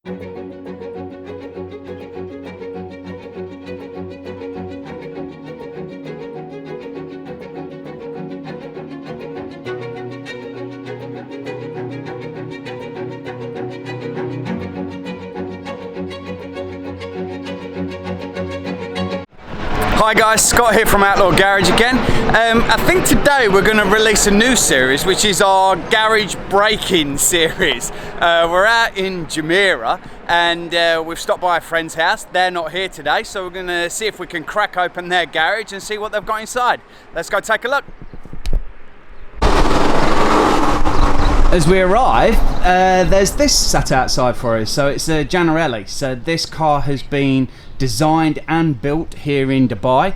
Hi guys, Scott here from Outlaw Garage again. I think today we're going to release a new series, which is our garage break-in series. We're out in Jumeirah and we've stopped by a friend's house. They're not here today, so we're going to see if we can crack open their garage and see what they've got inside. Let's go take a look. As we arrive, there's this sat outside for us. So it's a Gianarelli. So this car has been designed and built here in Dubai.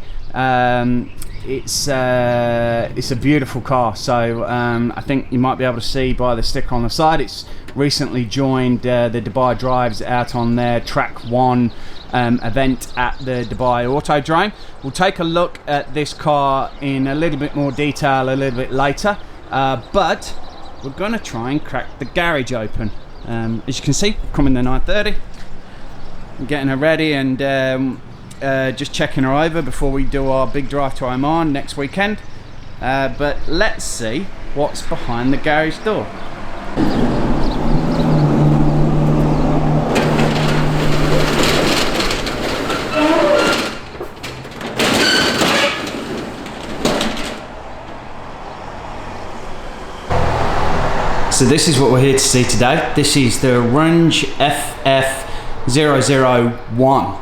It's a beautiful car. So I think you might be able to see by the sticker on the side, it's recently joined the Dubai Drives out on their Track 1 event at the Dubai Autodrome. We'll take a look at this car in a little bit more detail a little bit later, but we're going to try and crack the garage open. As you can see, coming the 930, getting her ready and just checking her over before we do our big drive to Oman next weekend. But let's see what's behind the garage door. So this is what we're here to see today. This is the Runge FF001.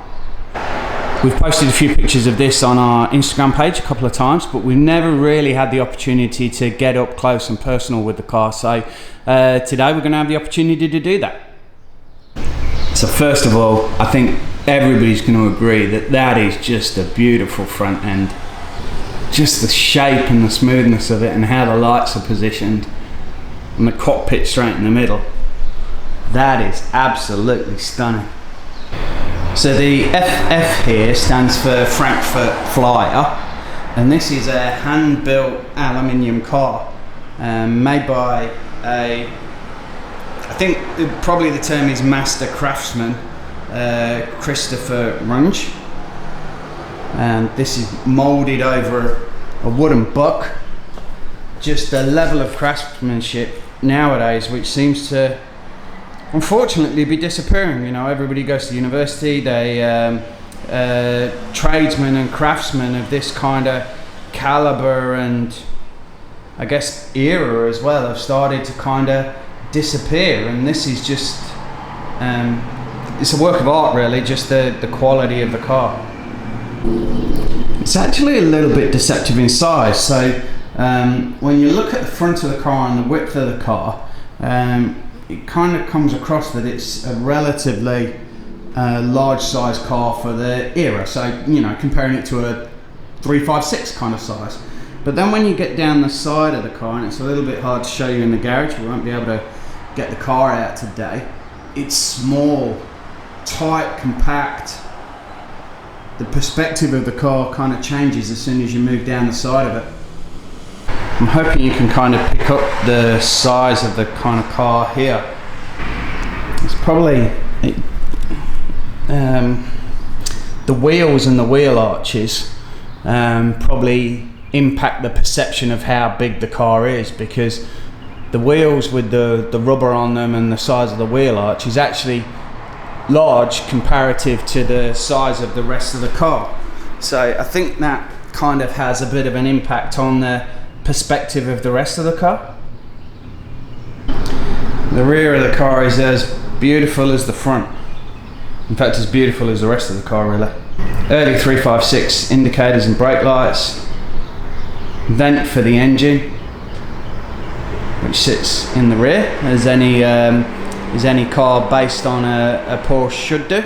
We've posted a few pictures of this on our Instagram page a couple of times, but we've never really had the opportunity to get up close and personal with the car. So today we're going to have the opportunity to do that. So first of all, I think everybody's going to agree that that is just a beautiful front end. Just the shape and the smoothness of it and how the lights are positioned. And the cockpit straight in the middle. That is absolutely stunning. So the FF here stands for Frankfurt Flyer, and this is a hand-built aluminium car made by I think probably the term is master craftsman, Christopher Runge. And this is moulded over a wooden buck. Just the level of craftsmanship nowadays, which seems to unfortunately be disappearing. You know, everybody goes to university, they tradesmen and craftsmen of this kind of caliber and I guess era as well have started to kind of disappear, and this is just it's a work of art really, just the quality of the car. It's actually a little bit deceptive in size. So when you look at the front of the car and the width of the car, it kind of comes across that it's a relatively large size car for the era. So, you know, comparing it to a 356 kind of size. But then when you get down the side of the car, and it's a little bit hard to show you in the garage, we won't be able to get the car out today. It's small, tight, compact. The perspective of the car kind of changes as soon as you move down the side of it. I'm hoping you can kind of pick up the size of the kind of car here. It's probably the wheels and the wheel arches probably impact the perception of how big the car is, because the wheels with the rubber on them and the size of the wheel arch is actually large comparative to the size of the rest of the car. So I think that kind of has a bit of an impact on the perspective of the rest of the car. The rear of the car is as beautiful as the front. In fact, as beautiful as the rest of the car really. Early 356 indicators and brake lights. Vent for the engine, which sits in the rear, as any car based on a Porsche should do.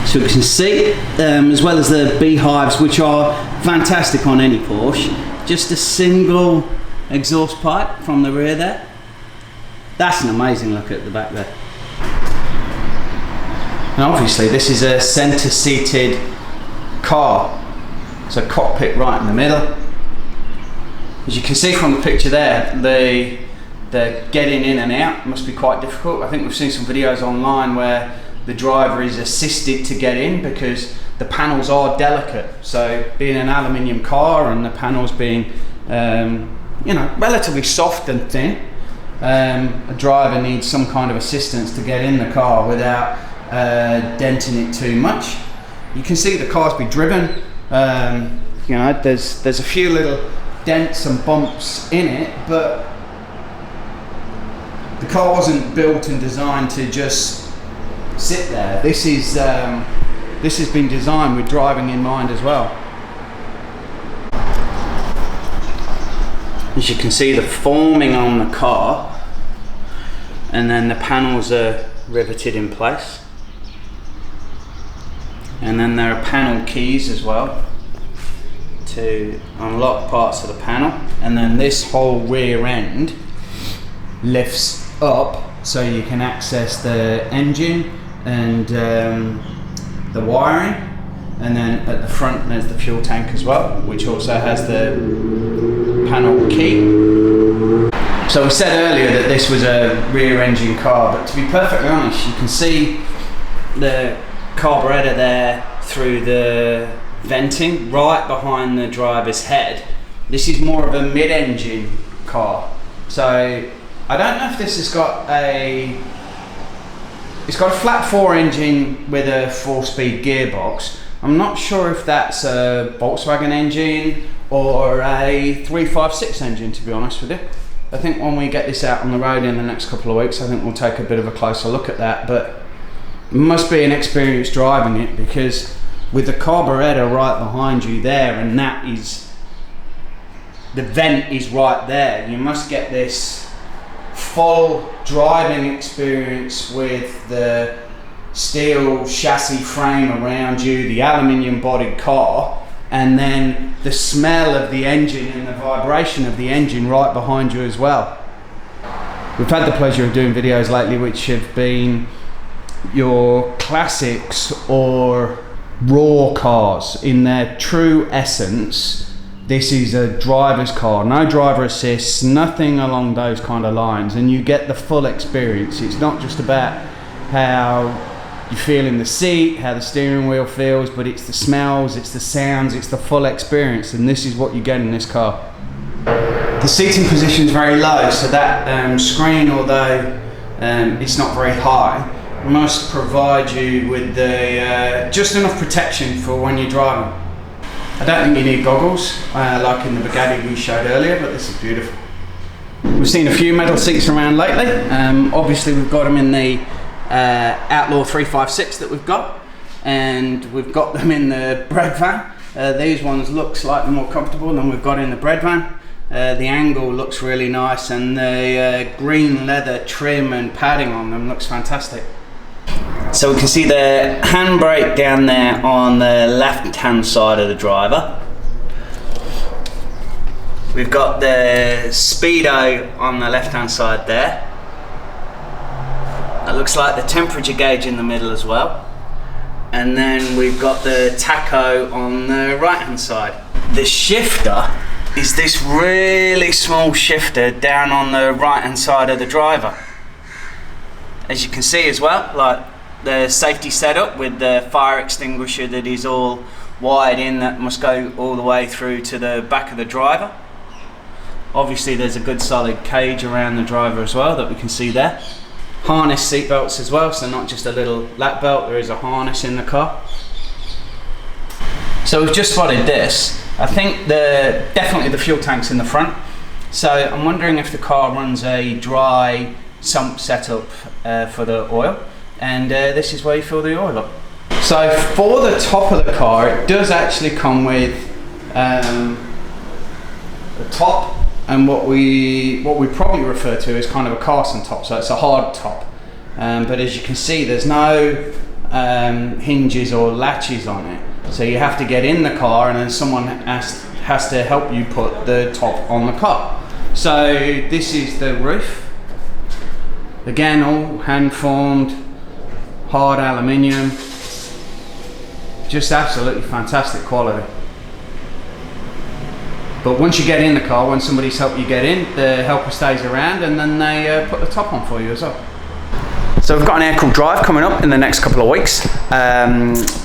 So you can see, as well as the beehives, which are fantastic on any Porsche, just a single exhaust pipe from the rear there. That's an amazing look at the back there. And obviously this is a center seated car, so cockpit right in the middle. As you can see from the picture there, the the getting in and out must be quite difficult. I think we've seen some videos online where the driver is assisted to get in because the panels are delicate. So being an aluminium car and the panels being relatively soft and thin, a driver needs some kind of assistance to get in the car without denting it too much. You can see the car's been driven. There's a few little dents and bumps in it, but the car wasn't built and designed to just sit there. This has been designed with driving in mind as well. As you can see, the forming on the car, and then the panels are riveted in place, and then there are panel keys as well to unlock parts of the panel, and then this whole rear end lifts up so you can access the engine and the wiring, and then at the front there's the fuel tank as well, which also has the panel key. So we said earlier that this was a rear engine car, but to be perfectly honest, you can see the carburetor there through the venting right behind the driver's head. This is more of a mid-engine car, so I don't know if this has got it's got a flat 4 engine with a 4-speed gearbox. I'm not sure if that's a Volkswagen engine or a 356 engine, to be honest with you. I think when we get this out on the road in the next couple of weeks, I think we'll take a bit of a closer look at that, but it must be an experience driving it, because with the carburetor right behind you there, and that is, the vent is right there, you must get this full driving experience with the steel chassis frame around you, the aluminium bodied car, and then the smell of the engine and the vibration of the engine right behind you as well. We've had the pleasure of doing videos lately which have been your classics or raw cars in their true essence. This is a driver's car, no driver assist, nothing along those kind of lines, and you get the full experience. It's not just about how you feel in the seat, how the steering wheel feels, but it's the smells, it's the sounds, it's the full experience, and this is what you get in this car. The seating position is very low, so that screen, although it's not very high, must provide you with the just enough protection for when you're driving. I don't think you need goggles like in the Bugatti we showed earlier, but this is beautiful. We've seen a few metal seats around lately. Obviously we've got them in the Outlaw 356 that we've got, and we've got them in the bread van. These ones look slightly more comfortable than we've got in the bread van. The angle looks really nice, and the green leather trim and padding on them looks fantastic. So we can see the handbrake down there on the left hand side of the driver. We've got the speedo on the left hand side there. That looks like the temperature gauge in the middle as well. And then we've got the tacho on the right hand side. The shifter is this really small shifter down on the right hand side of the driver. As you can see as well, like the safety setup with the fire extinguisher that is all wired in, that must go all the way through to the back of the driver. Obviously there's a good solid cage around the driver as well that we can see there. Harness seat belts as well, so not just a little lap belt, there is a harness in the car. So we've just spotted this. I think definitely the fuel tank's in the front. So I'm wondering if the car runs a dry sump setup for the oil. And this is where you fill the oil up. So for the top of the car, it does actually come with the top and what we probably refer to as kind of a casting top. So it's a hard top, but as you can see, there's no hinges or latches on it. So you have to get in the car, and then someone has to help you put the top on the car. So this is the roof. Again, all hand formed, hard aluminium, just absolutely fantastic quality. But once you get in the car, when somebody's helped you get in, the helper stays around and then they put the top on for you as well. So we've got an air-cooled drive coming up in the next couple of weeks.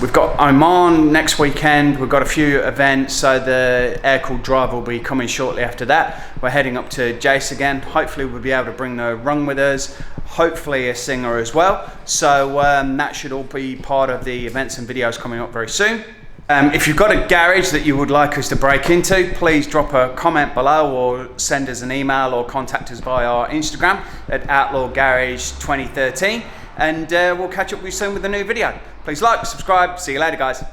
We've got Oman next weekend. We've got a few events, so the air-cooled drive will be coming shortly after that. We're heading up to Jace again. Hopefully we'll be able to bring the Runge with us. Hopefully a singer as well. So that should all be part of the events and videos coming up very soon. If you've got a garage that you would like us to break into, please drop a comment below or send us an email or contact us via our Instagram at Outlaw Garage 2013, and we'll catch up with you soon with a new video. Please like, subscribe, see you later guys.